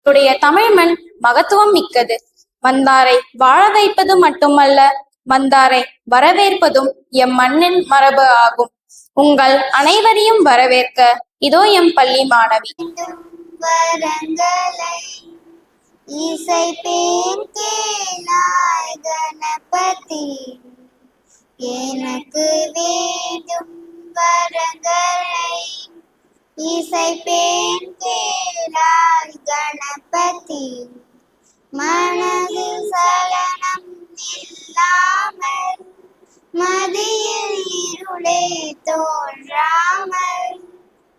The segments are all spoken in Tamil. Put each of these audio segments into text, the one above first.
உடைய தமிழ் மண் மகத்துவம் மிக்கது. வந்தாரை வாழ வைப்பது மட்டுமல்ல, வந்தாரை வரவேற்பதும் எம் மண்ணின் மரபு ஆகும். உங்கள் அனைவரையும் வரவேற்க இதோ எம் பள்ளி மாணவி. வரங்களை இசைப்பேன் கேளாய் கணபதி, எனக்கு வேண்டும் வரங்களை இசைப்பேன் கேளாய் கணபதி, மனதில் சலனம் இல்லாமல் மதியில் இருளே தோன்றாமல்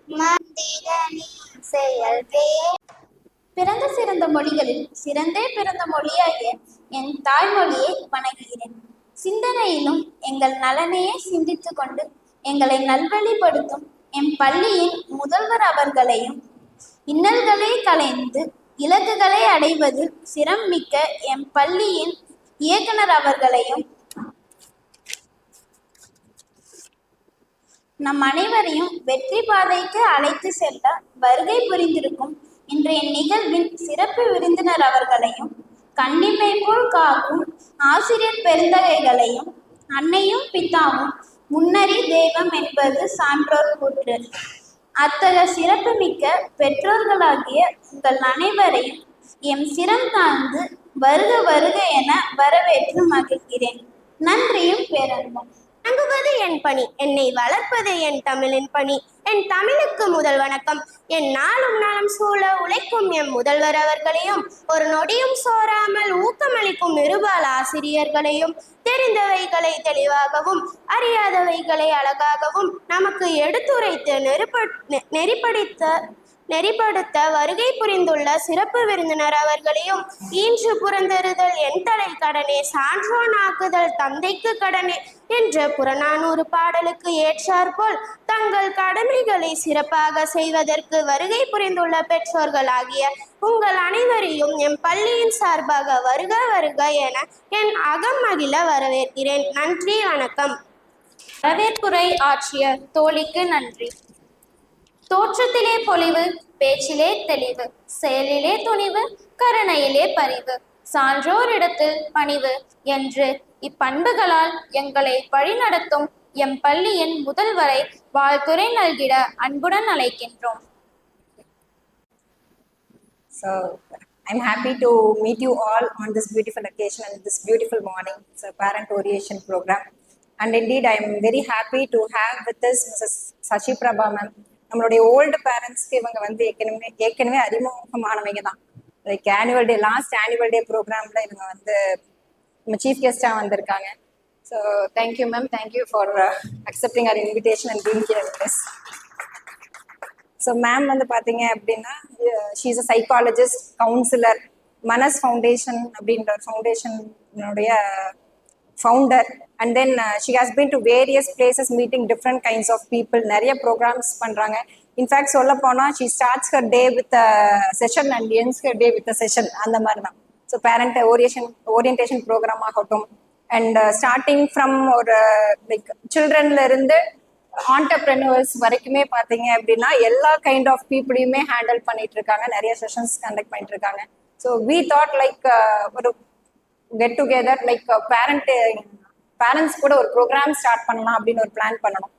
மந்திரனின் செயல்வே. பிறந்த சிறந்த மொழிகளில் சிறந்தே பிறந்த மொழியாகிய என் தாய்மொழியை வணங்குகிறேன். சிந்தனையிலும் எங்கள் நலனையே சிந்தித்து கொண்டு எங்களை நல்வழிப்படுத்தும் என் பள்ளியின் முதல்வர் அவர்களையும், இன்னல்களை களைந்து இலக்குகளை அடைவதில் சிரம் மிக்க என் பள்ளியின் இயக்குனர் அவர்களையும், நம் அனைவரையும் வெற்றி பாதைக்கு அழைத்து செல்ல வருகை புரிந்திருக்கும் இன்றைய நிகழ்வின் சிறப்பு விருந்தினர் அவர்களையும், கண்ணிமை போல் காக்கும் ஆசிரியர் பெருந்தகைகளையும், அன்னையும் பிதாவும் முன்னறி தெய்வம் என்பது சான்றோர் கூற்று. அத்தகைய சிறப்பு மிக்க பெற்றோர்களாகிய உங்கள் அனைவரையும் எம் சிரம் தாழ்ந்து வருக வருக என வரவேற்று மகிழ்கிறேன். நன்றியும் பேரன்பும். வணங்குவது என் பணி, என்னை வளர்ப்பது என் தமிழின் பணி. என் தமிழுக்கு முதல் வணக்கம். என் நாளும் நலம் சூழ உழைக்கும் எம் முதல்வர் அவர்களையும், ஒரு நொடியும் சோராமல் ஊக்கமளிக்கும் இருபால் ஆசிரியர்களையும், தெரிந்தவைகளை தெளிவாகவும் அறியாதவைகளை அழகாகவும் நமக்கு எடுத்துரைத்து நெறிப்படுத்த வருகை புரிந்துள்ள சிறப்பு விருந்தினர் அவர்களையும், ஈன்று புறந்தருதல் என் தலை கடனே, சான்றோன் ஆக்குதல் தந்தைக்கு கடனே என்ற புறநானூறு பாடலுக்கு ஏற்றாற்போல் தங்கள் கடமைகளை சிறப்பாக செய்வதற்கு வருகை புரிந்துள்ள பெற்றோர்கள் ஆகிய உங்கள் அனைவரையும் எம் பள்ளியின் சார்பாக வருக வருக என என் அகம் மகிழ வரவேற்கிறேன். நன்றி, வணக்கம். வரவேற்புரை ஆற்றிய தோழிக்கு நன்றி. தோற்றத்திலே பொலிவு, பேச்சிலே தெளிவு, செயலிலே துணிவு, கருணையிலே பரிவு, சான்றோர் இடத்தில் பணிவு என்று இப்பண்புகளால் எங்களை வழிநடத்தும் எம் பள்ளியின் முதல்வரை வாழ்த்துரை நல்கிட அன்புடன் அழைக்கின்றோம். So I'm happy to meet you all on this beautiful occasion and this beautiful morning. It's a parent orientation program, and indeed I am very happy to have with us Mrs. Sashi Prabha ma'am. நம்மளுடைய ஓல்டு பேரண்ட்ஸ்க்கு இவங்க வந்து ஏற்கனவே அறிமுகமானவங்க தான். லைக் லாஸ்ட் ஆனுவல் டே ப்ரோக்ராம்ல இவங்க வந்து நம்ம சீஃப் கெஸ்டா வந்திருக்காங்க. So thank you ma'am, thank you for accepting our invitation and being here with us. So ma'am வந்து பார்த்தீங்க அப்படின்னா she is a psychologist, counsellor, Manas foundation அப்படின்ற ஒரு ஃபவுண்டேஷனுடைய founder. And then she has been to various places meeting different kinds of people. நிறைய ப்ரோக்ராம்ஸ் பண்ணுறாங்க. இன்ஃபேக்ட் சொல்ல போனால் she starts her day with session and ends her day with session, அந்த மாதிரி தான். ஸோ பேரண்ட் ஓரியன்டேஷன் ப்ரோக்ராம் ஆகட்டும், அண்ட் ஸ்டார்டிங் ஃப்ரம் ஒரு லைக் சில்ட்ரன்ல இருந்து ஆண்டர்பிரினர்ஸ் வரைக்குமே பார்த்தீங்க அப்படின்னா எல்லா கைண்ட் ஆஃப் பீப்புளையுமே ஹேண்டில் பண்ணிட்டு இருக்காங்க. நிறைய செஷன்ஸ் கண்டக்ட் பண்ணிட்டு இருக்காங்க. ஸோ வி தாட் லைக் ஒரு கெட் டுகெதர் லைக் பேரண்ட்ஸ் கூட ஒரு ப்ரோக்ராம் ஸ்டார்ட் பண்ணலாம் அப்படின்னு ஒரு பிளான் பண்ணணும்.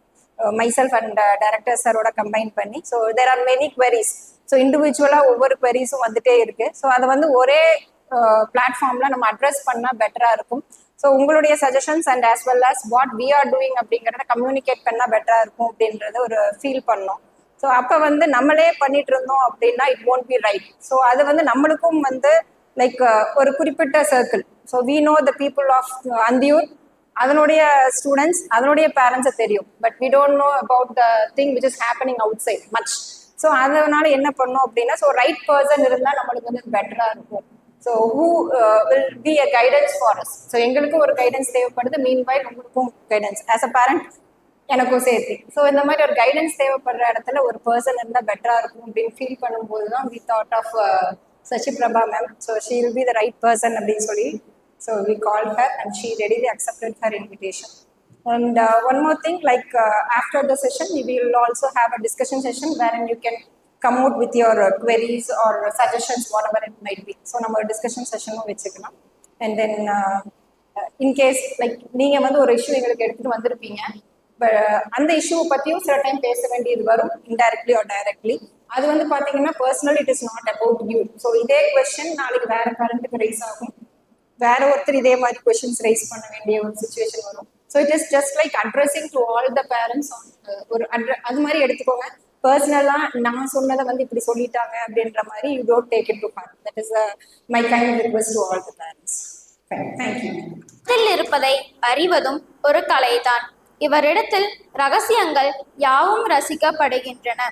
மைசெல்ஃப் அண்ட் டைரக்டர் சாரோட கம்பைன் பண்ணி. So there are many queries. ஸோ இண்டிவிஜுவலாக ஒவ்வொரு குவரிஸும் வந்துட்டே இருக்கு. ஸோ அதை வந்து ஒரே பிளாட்ஃபார்ம்ல நம்ம அட்ரஸ் பண்ணால் பெட்டராக இருக்கும். ஸோ உங்களுடைய suggestions and as well as what we are doing அப்படிங்கிறத கம்யூனிகேட் பண்ணால் பெட்டராக இருக்கும் அப்படின்றத ஒரு ஃபீல் பண்ணோம். ஸோ அப்போ வந்து நம்மளே பண்ணிட்டு இருந்தோம் அப்படின்னா it won't be right. So அது வந்து நம்மளுக்கும் வந்து லைக் ஒரு குறிப்பிட்ட circle. So we know the people of Anthiyur, அதனுடைய ஸ்டூடெண்ட்ஸ், அதனுடைய பேரண்ட்ஸை தெரியும். But we don't know about the thing which is happening outside much. So அதனால என்ன பண்ணோம் அப்படின்னா, ஸோ ரைட் பர்சன் இருந்தால் நம்மளுக்கு வந்து பெட்டராக இருக்கும். So who will be a guidance for us. So எங்களுக்கும் ஒரு கைடன்ஸ் தேவைப்படுது, மீன்வைல் உங்களுக்கும் கைடன்ஸ் ஆஸ் அ பேரண்ட் எனக்கும் சேர்த்து. ஸோ இந்த மாதிரி ஒரு கைடன்ஸ் தேவைப்படுற இடத்துல ஒரு பர்சன் இருந்தால் பெட்டராக இருக்கும் அப்படின்னு ஃபீல் பண்ணும்போது தான் we thought of Sashi Prabha ma'am. So she will be the right person அப்படின்னு சொல்லி. So we called her and she readily accepted her invitation. And one more thing, like after the session we will also have a discussion session wherein you can come out with your queries or suggestions, whatever it might be. So நம்ம discussion session வச்சுக்கலாம். And then in case like நீங்க வந்து ஒரு இஷ்யூ எங்களுக்கு எடுத்துட்டு வந்திருப்பீங்க, அந்த இஷ்யூவை பற்றியும் சில டைம் பேச வேண்டியது வரும், இன்டைரக்ட்லி ஆர் டைரக்ட்லி. அது வந்து பார்த்தீங்கன்னா personally it is not about you. So இதே கொஸ்டின் நாளைக்கு வேற பேரண்ட்டுக்கு ரைஸ் ஆகும், வேற ஒருத்தர் இதே மாதிரி கொஸ்டின்ஸ் ரைஸ் பண்ண வேண்டிய ஒரு சுச்சுவேஷன் வரும். So it is just like addressing to all the parents. ஒரு அது மாதிரி எடுத்துக்கோங்க. பர்சனலாக நான் சொன்னதை வந்து இப்படி சொல்லிட்டாங்க அப்படின்ற மாதிரி you don't take it to heart. That is my kind request to all the parents. Thank you. இதில் இருப்பதை அறிவதும் ஒரு கலைதான். இவரிடத்தில் ரகசியங்கள் யாவும் ரசிக்கப்படுகின்றன.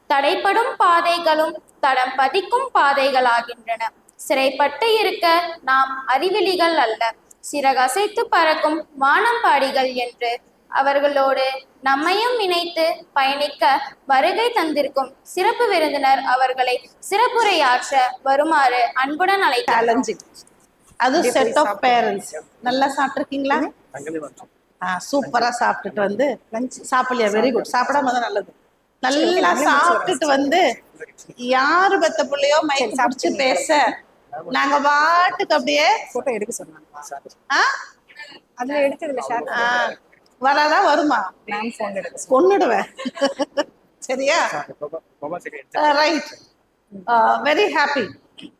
தடைப்படும் பாதைகளும் தடம் பதிக்கும் பாதைகளாகின்றன. சிறைப்பட்டு இருக்க நாம் அறிவிலிகள் அல்ல, சிறகசைத்து பறக்கும் வானம்பாடிகள் என்று அவர்களோடு நம்மையும் இணைத்து பயணிக்க வருகை தந்திருக்கும் சிறப்பு விருந்தினர் அவர்களை சிறப்புரையாற்ற வருமாறு அன்புடன் அழைக்கிறேன். அது செட் ஆஃப் பேரண்ட்ஸ். நல்லா சாப்பிட்டுருக்கீங்களா? சூப்பரா சாப்பிட்டுட்டு வந்து சாப்பிடலையா? Very good. சாப்பிடாம தான் நல்லது. நல்லா சாப்பிட்டுட்டு வந்து யாரு பெத்த பிள்ளையோ மைக் பிடிச்சு பேச நாங்க பாட்டுக்கு அப்படியே போட்டோ எடுக்க சொன்னாங்க. அதுல எடுத்ததுல ஷேர் வராதா? வருமா? நான் ஃபோன் எடுக்க கொன்னுடுவேன். சரியா? Right. Very happy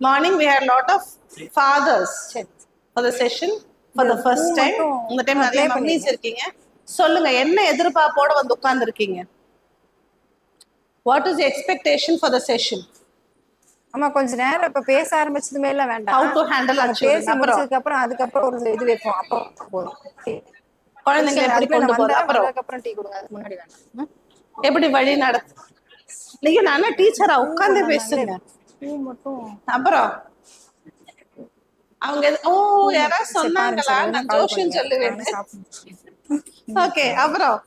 morning. We had a lot of fathers for the session for the first time. இந்த டைம் நிறைய மம்மிஸ் இருக்கீங்க. சொல்லுங்க, என்ன எதிர்பார்ப்போட வந்து உட்கார்ந்து இருக்கீங்க? What is the expectation for the session? ஆமா, கொஞ்ச நேரம் இப்ப பேச ஆரம்பிச்சதுமே எல்லாம் வேண்டாம். How to handle our children. பேசி முடிச்சதுக்கு அப்புறம் அதுக்கப்புறம் ஒரு இது வைப்போம். அப்போ போதும். குழந்தைங்களை எப்படி கொண்டு போறது? அப்புறம் டீ கொடுங்க. அதுக்கு முன்னாடி வேண்டாம். எப்படி வழி நடத்து? நீங்க நானே டீச்சரா உட்கார்ந்து பேசுங்க. அப்புறம் அவங்க யாராவது சொன்னாங்களா? நான் ஜோஷியம் சொல்லுவேன். ஓகே, அப்புறம்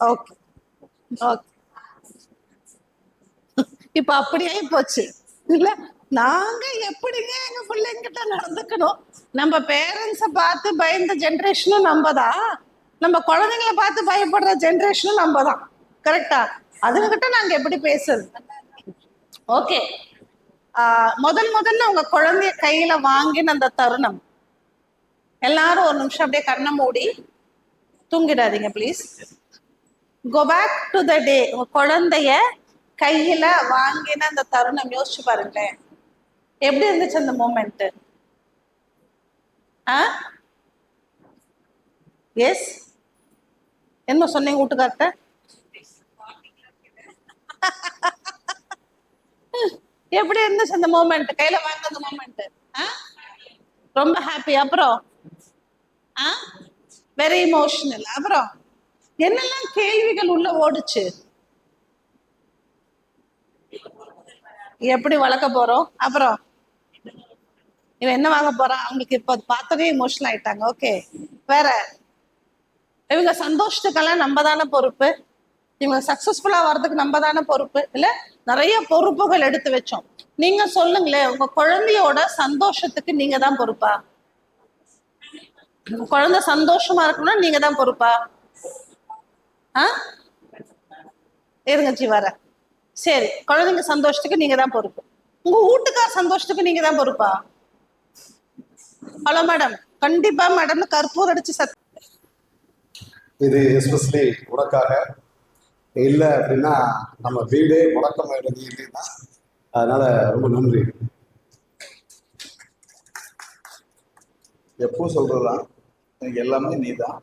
ஓகே ஓகே. இப்ப அப்படியே போச்சு இல்ல? நாங்க எப்படிங்க எங்க பிள்ளைங்கிட்ட நடந்துக்கணும்? நம்ம பேரண்ட்ஸை பார்த்து பயந்த ஜென்ரேஷனும் நம்மதான், நம்ம குழந்தைங்களை பார்த்து பயப்படுற ஜென்ரேஷனும் நம்மதான். கரெக்டா? அதுகிட்ட நாங்க எப்படி பேசுறது? ஓகே. முதல்ல உங்க குழந்தைய கையில வாங்கின அந்த தருணம், எல்லாரும் ஒரு நிமிஷம் அப்படியே கண்ணை மூடி தூங்கிடாதீங்க please. Go back to the day. உங்க குழந்தைய கையில வாங்கின அந்த தருணம் யோசிச்சு பாருங்களேன். எப்படி இருந்துச்சு அந்த மூமெண்ட்? எஸ், என்ன சொன்னீங்க வீட்டுக்கார்ட்ட? எப்படி இருந்துச்சு அந்த மூமெண்ட்? கையில வாங்கின அந்த மூமெண்ட் ரொம்ப ஹாப்பி. அப்புறம் வெரி இமோஷனல். அப்புறம் என்னெல்லாம் கேள்விகள் உள்ள ஓடுச்சு? எப்படி வளர்க்க போறோம்? அப்புறம் இவன் என்ன வாங்க போறான்? அவங்களுக்கு இப்ப பார்த்ததே இமோஷனல் ஆயிட்டாங்க. ஓகே, வேற இவங்க சந்தோஷத்துக்கெல்லாம் நம்ம தானே பொறுப்பு. இவங்க சக்சஸ்ஃபுல்லா வர்றதுக்கு நம்ம தானே பொறுப்பு. இல்ல, நிறைய பொறுப்புகள் எடுத்து வச்சோம். நீங்க சொல்லுங்களேன், உங்க குழந்தையோட சந்தோஷத்துக்கு நீங்க தான் பொறுப்பா? குழந்தை சந்தோஷமா இருக்கணும்னா நீங்க தான் பொறுப்பா? இருங்க ஜி வர. சரி, குழந்தைங்க சந்தோஷத்துக்கு நீங்க தான் பொறுப்பு. உங்க வீட்டுக்கார சந்தோஷத்துக்கு நீங்க தான் பொறுப்பா? Hello madam. கண்டிப்பா மேடம். கற்பூர் அடிச்சு இது எஸ்பெஷலி உனக்காக. இல்லை அப்படின்னா நம்ம வீடே முடக்கமாயிடுது இல்லைன்னா. அதனால ரொம்ப நன்றி. எப்பவும் சொல்றதுதான், எனக்கு எல்லாமே நீ தான்,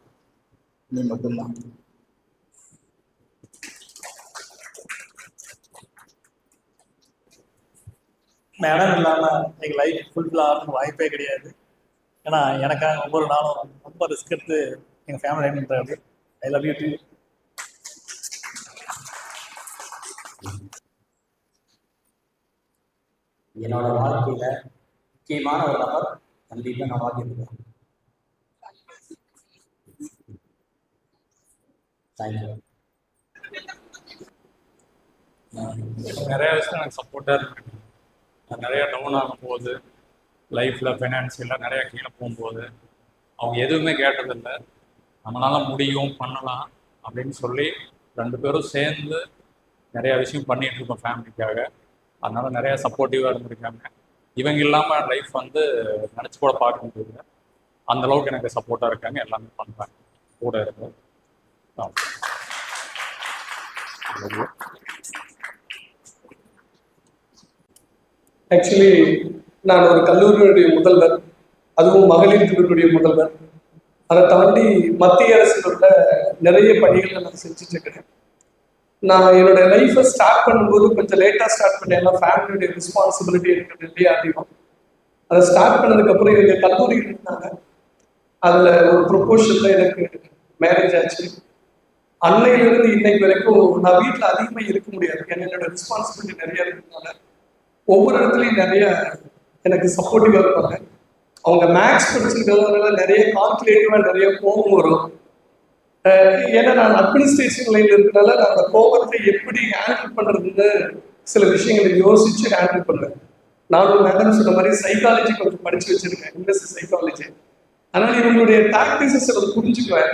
நீ மட்டும்தான். மேடம் இல்லாமல் எங்கள் லைஃப் ஃபுல்ஃபில் ஆகணும்னு வாய்ப்பே கிடையாது. ஏன்னா எனக்காக ஒவ்வொரு நாளும் ரொம்ப ரிஸ்க் எடுத்து எங்கள் ஃபேமிலி பண்ணுறாரு. I love you too. என்னோட வாழ்க்கையில் முக்கியமான ஒரு நபர் கண்டிப்பாக நான் வாழ்க்கை. தேங்க்யூ. நிறைய விஷயம் எனக்கு சப்போர்ட்டாக இருக்கு. நிறைய டவுன் ஆகும் போது லைஃப்பில் ஃபைனான்சியலாக நிறையா கீழே போகும்போது அவங்க எதுவுமே கேட்டதில்லை. நம்மளால் முடியும் பண்ணலாம் அப்படின்னு சொல்லி 2 பேரும் சேர்ந்து நிறையா விஷயம் பண்ணிகிட்டு இருக்கோம் ஃபேமிலிக்காக. அதனால் நிறையா சப்போர்ட்டிவாக இருந்திருக்காங்க. இவங்க இல்லாமல் லைஃப் வந்து நினச்சி கூட பார்க்க முடியல. அந்தளவுக்கு எனக்கு சப்போர்ட்டாக இருக்காங்க. எல்லாமே பண்ணுறாங்க கூட இருக்கு. ஆக்சுவலி நான் ஒரு கல்லூரியுடைய முதல்வர், அதுவும் மகளிர் கல்லூரியுடைய முதல்வர். அதை தாண்டி மத்திய அரசில் உள்ள நிறைய பணிகளை நான் செஞ்சுட்டு இருக்கிறேன். நான் என்னோட லைஃப்பை ஸ்டார்ட் பண்ணும்போது கொஞ்சம் லேட்டாக ஸ்டார்ட் பண்ணேன். ஏன்னா ஃபேமிலியுடைய ரெஸ்பான்சிபிலிட்டி இருக்கிறது இல்லையா அதிகம். அதை ஸ்டார்ட் பண்ணதுக்கப்புறம் எங்கள் கல்லூரி இருந்தாங்க. அதில் ஒரு ப்ரொபோஷனில் எனக்கு மேரேஜ் ஆச்சு. அன்னையிலிருந்து இன்னைக்கு வரைக்கும் நான் வீட்டில் அதிகமாக இருக்க முடியாது. ஏன்னா என்னோட ரெஸ்பான்சிபிலிட்டி நிறைய இருக்கிறதுனால ஒவ்வொரு இடத்துலையும் நிறைய எனக்கு சப்போர்ட்டிவாக இருப்பாங்க. அவங்க மேக்ஸ் படிச்சிருக்கிறதுனால நிறைய கால்குலேட்டிவாக நிறைய கோபம் வரும். ஏன்னா நான் அட்மினிஸ்ட்ரேஷன் லைனில் இருக்கிறதுனால நான் அந்த கோபத்தை எப்படி ஹேண்டில் பண்ணுறதுன்னு சில விஷயங்களை யோசிச்சு ஹேண்டில் பண்ணுவேன். நானும் மேடம் சொன்ன மாதிரி சைக்காலஜி கொஞ்சம் படித்து வச்சிருக்கேன், எம்எஸ்சி சைக்காலஜி. அதனால் இவங்களுடைய டாக்டிக்ஸை அதை புரிஞ்சுக்குவேன்.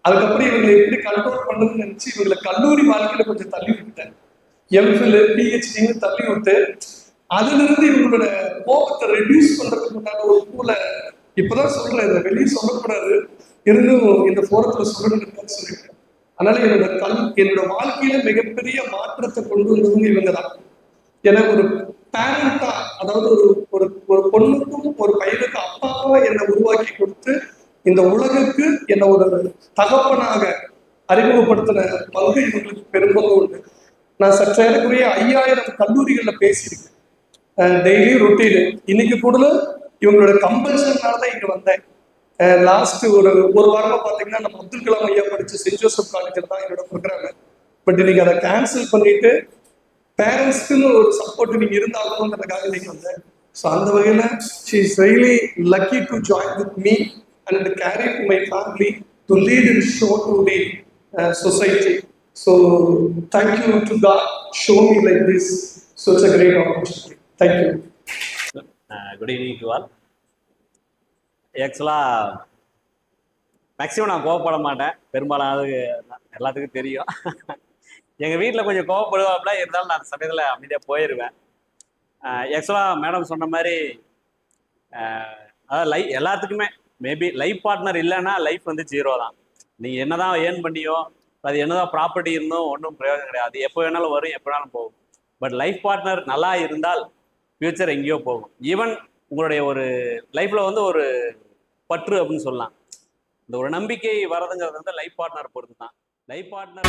அதுக்கப்புறம் இவங்களை எப்படி கண்ட்ரோல் பண்ணுறதுன்னு நினச்சி இவங்களை கல்லூரி வாழ்க்கையில் கொஞ்சம் தள்ளி விட்டுட்டேன். எம்ஃபில் பிஹெச்டின்னு தள்ளி விட்டு அதிலிருந்து இவங்களோட கோபத்தை ரெடியூஸ் பண்றதுக்கு முன்னாடி ஒரு பூல இப்பதான் சொல்றேன், இதை வெளியே சொல்லக்கூடாது, இருந்தும் இந்த போரத்தில் சொல்லணும்னு சொல்லிட்டேன். அதனால என்னோட வாழ்க்கையில மிகப்பெரிய மாற்றத்தை கொண்டு வந்தவங்க இவங்க தான். ஏன்னா ஒரு பேரண்டா, அதாவது ஒரு ஒரு பொண்ணுக்கும் ஒரு பையனுக்கும் அப்பாவா என்னை உருவாக்கி கொடுத்து இந்த உலகுக்கு என்னை ஒரு தகப்பனாக அறிமுகப்படுத்தின பங்கு இவங்களுக்கு பெரும்பங்கு உண்டு. நான் சற்றேறக்குரிய 5000 கல்லூரிகளில் பேசியிருக்கேன். Daily routine. இன்னைக்கு கூட இவங்களோட கம்பல்ஷனால தான் இங்கே வந்தேன். லாஸ்ட் ஒரு வாரமா பார்த்தீங்கன்னா நம்ம அப்துல் கலாம் ஐயா படிச்ச சென்ட் ஜோசப் காலேஜில் தான் என்னோட ப்ரோக்ராம். பட் இன்னைக்கு அதை கேன்சல் பண்ணிட்டு பேரண்ட்ஸ்க்குன்னு ஒரு சப்போர்ட் நீங்க இருந்தாகணுன்றதுக்காக இன்னைக்கு வந்தேன். ஸோ அந்த வகையில் she is really lucky to join with me and carry to my family to lead in show to the society. So thank you to God show me like this. So it's a great opportunity. Thank you. Good evening to all. ஆக்சுவலாக மேக்ஸிமம் நான் கோவப்பட மாட்டேன், பெரும்பாலானது எல்லாத்துக்கும் தெரியும். எங்கள் வீட்டில் கொஞ்சம் கோவப்படுவாப்புல, இருந்தாலும் நான் சமயத்தில் அமைதியாக போயிடுவேன். ஆக்சுவலாக மேடம் சொன்ன மாதிரி அதாவது எல்லாத்துக்குமே மேபி லைஃப் பார்ட்னர் இல்லைன்னா லைஃப் வந்து 0 தான். நீங்கள் என்ன தான் ஏர்ன் பண்ணியோ, அது என்ன தான் ப்ராப்பர்ட்டி இருந்தோ ஒன்றும் பிரயோஜனம் கிடையாது. எப்போ வேணாலும் வரும், எப்போ வேணாலும் போகும். பட் லைஃப் பார்ட்னர் நல்லா இருந்தால் ஃப்யூச்சர் எங்கேயோ போகும். ஈவன் உங்களுடைய ஒரு லைஃப்பில் வந்து ஒரு பற்று அப்படின்னு சொல்லலாம். இந்த ஒரு நம்பிக்கை வரதுங்கிறது வந்து லைஃப் பார்ட்னர் பொறுத்து தான். லைஃப் பார்ட்னர்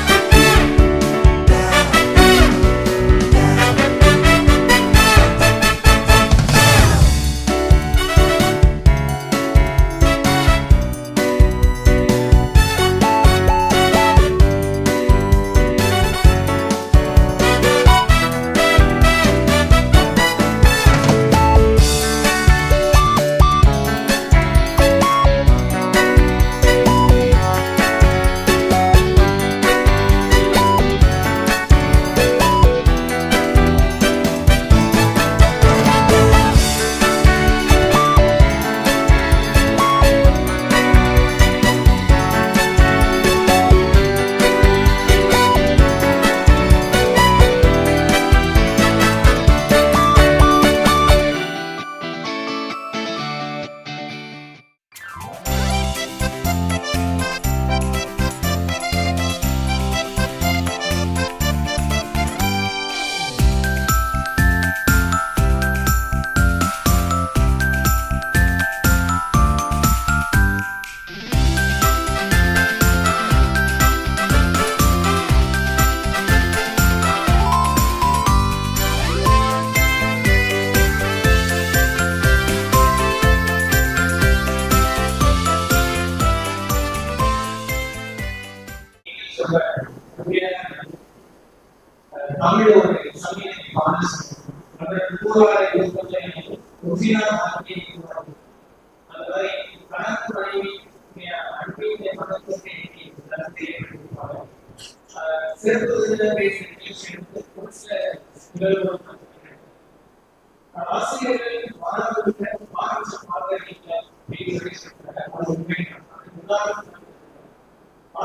ஆசிரியர்கள்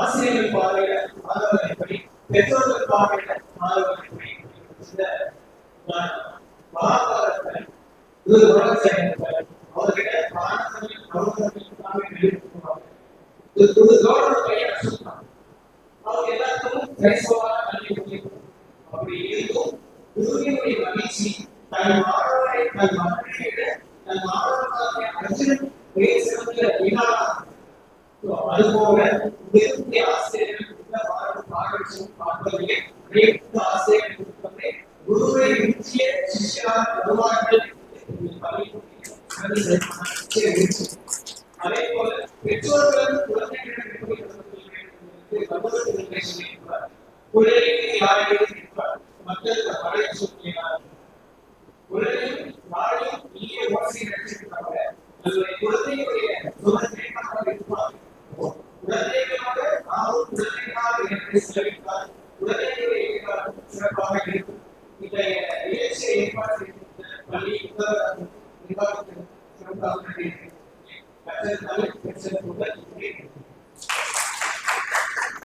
ஆசிரியர்கள் பார்வையில மாணவர்கள் எப்படி, பெற்றோர்கள் பார்வையில மாணவர்கள் எப்படி, இந்த மகாபாரதத்தை ஒரு உலகத்தை அவர்கிட்ட மாணவர்கள் ஒரு கவர்மெண்ட் பையன் சொல்றாங்க, அவங்க எல்லாத்துக்கும் கிரைஸ்தவமான கல்வி கொடுக்கணும். அப்படி இருக்கும் குருவினுடைய மகிழ்ச்சி தன் மாணவரை தன் மகனை விட தன் மாணவர்களாக அர்ஜுனன் பேசுகிற வினா. அதுபோல உயர்ந்த ஆசிரியர்கள் பார்ப்பதிலே ஆசிரியர்கள் குருவை முக்கிய சிஷ்யராக வருவார்கள். அதே போல பெற்றோர்கள் குழந்தைகளிடம் மக்கள் பழைய சொல்கிறார் உலகில் நாளையும் நீயே ஓசி நினைச்சிருக்காங்க. குழந்தைகளுடைய சுதந்திரமாக இருப்பார். குழந்தைகளாக நாமும் குழந்தைகளாக என்று சிலவித்தார். குழந்தைகளுடைய எதிர்காலம் சிறப்பாக இருக்கும். இன்றைய நிகழ்ச்சியை ஏற்பாடு செய்திருந்த பள்ளி நிர்வாகத்திற்கு சிறப்பாக